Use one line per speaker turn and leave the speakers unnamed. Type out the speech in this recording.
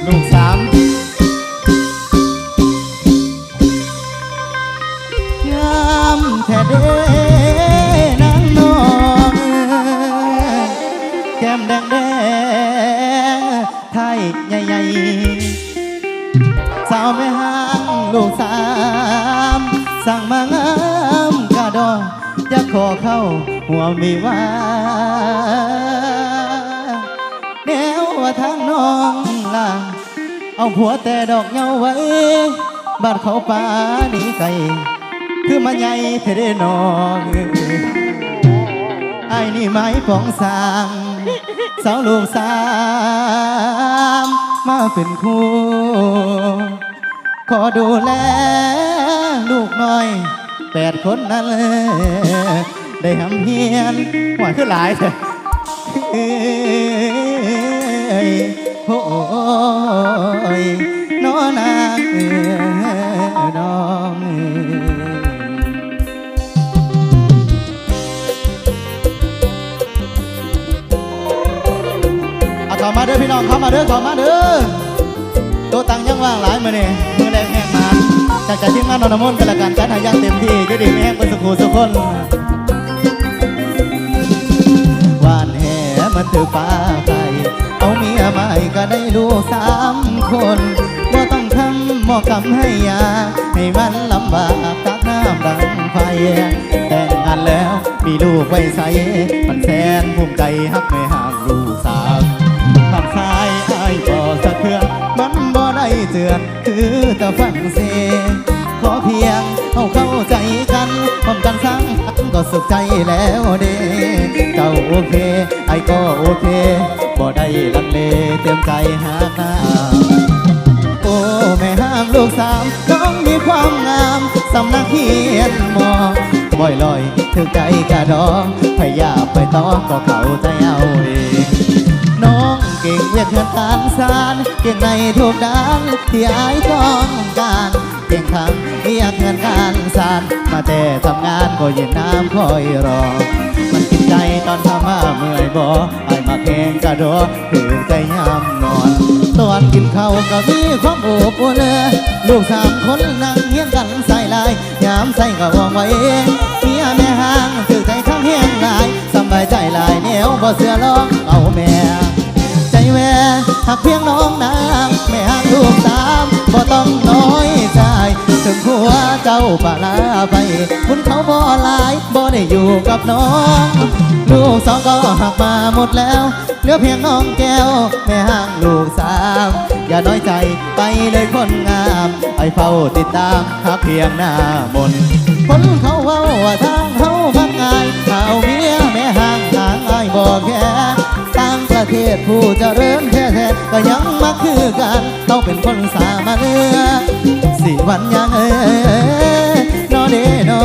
ลูกสามงามแท้เด้นางน้องแก้มแดงแดงไทยใหญ่ๆสาวแม่ห้างลูกสามสั่งมางามกะดอจะขอเข้าหัวมีว่าแนวว่าทางน้องล่ะเอาผัวแต่ดอกเงาไว้บ้านเขาป่าหนีไกลคือมันใหญ่เทเดนองไอ้นี่ไม้ปองสางสาวลูกสามมาเป็นคู่ขอดูแลลูกน้อย8 คนนั่นเลยได้หำเฮียนหวานขึ้นหลายเลยโอ้ยน้อนางน้องเข้ามาเด้อพี่น้องเข้ามาเด้อเข้ามาเด้อตัวตังยังว่างหลายมือนี่มือแรงแห้งมาจากทีมงานนนทมนต์กันละกันจัดให้ยังเต็มที่จะดีไม่แห้งเป็นสุขุสุขคนวานแห่มันถือฟ้าไกลเอาเมียใหม่ก็ได้ลูก3 คนบ่ต้องทำหมอกำให้ยาให้มันลำบากตักน้ำดังไฟแต่งงานแล้วมีลูกไว้ใส่มันแสนภูมิใจฮักไม่ห่างลูกสาวทางซ้ายไอ้บ่สะเทือนมันบ่ได้เตือนคือแต่ฟังเสียงขอเพียงเข้าใจกันพร้อมกันสร้างก็สุขใจแล้วเด้เจ้าโอเคไอ้ก็โอเคบ่ได้ลังเลเตรียมใจหาหน้าโอ้แม่ห้ามลูกสามน้องมีความงามสำนักเขียนมองบ่อยลอยถึงใจกระดองพยายามไปต่อก็เข้าใจเอาเองน้องเก่งเวียดเงินการสารเก่งในทุกด้านที่อายต้องการเก่งทางเวียดเงินการสารมาแต่ทำงานก็เย็นน้ำคอยรอมันกินใจตอนทำมาเมื่อยบ่ไอ้มาแข่งกระโดดถือใจยามนอนตอนกินข้าวก็มีความอบอุ่นลูก3 คนนั่งเฮียงกันใส่ลายยามใส่ก็วางไว้เมียแม่ห้างถือใจทั้งเฮียงลายสบายใจลายแนวบ่เสือร้องเอาแม่ใจแว่หักเพียงน้องนางแม่ห้างลูก3บ่ต้องน้อยใจถึงผัวเจ้าปะลาไปบุญเขาบ่หลายบ่ได้อยู่กับน้องลูก2ก็หักมาหมดแล้วเหลือเพียงน้องแก้วแม่ห้างลูก3อย่าน้อยใจไปเลยคนงามไอ้เฝ้าติดตามหักเพียงหน้ามนคนเขาเว้าว่าทางเขาพักงายข่าวเมียแม่ห้างทางอ้ายบ่แค่ต่างประเทศผู้เจริญแท้ๆก็ยังมาคือกันต้องเป็นคนสามาเนื้อ4 วันยังนอเดนอ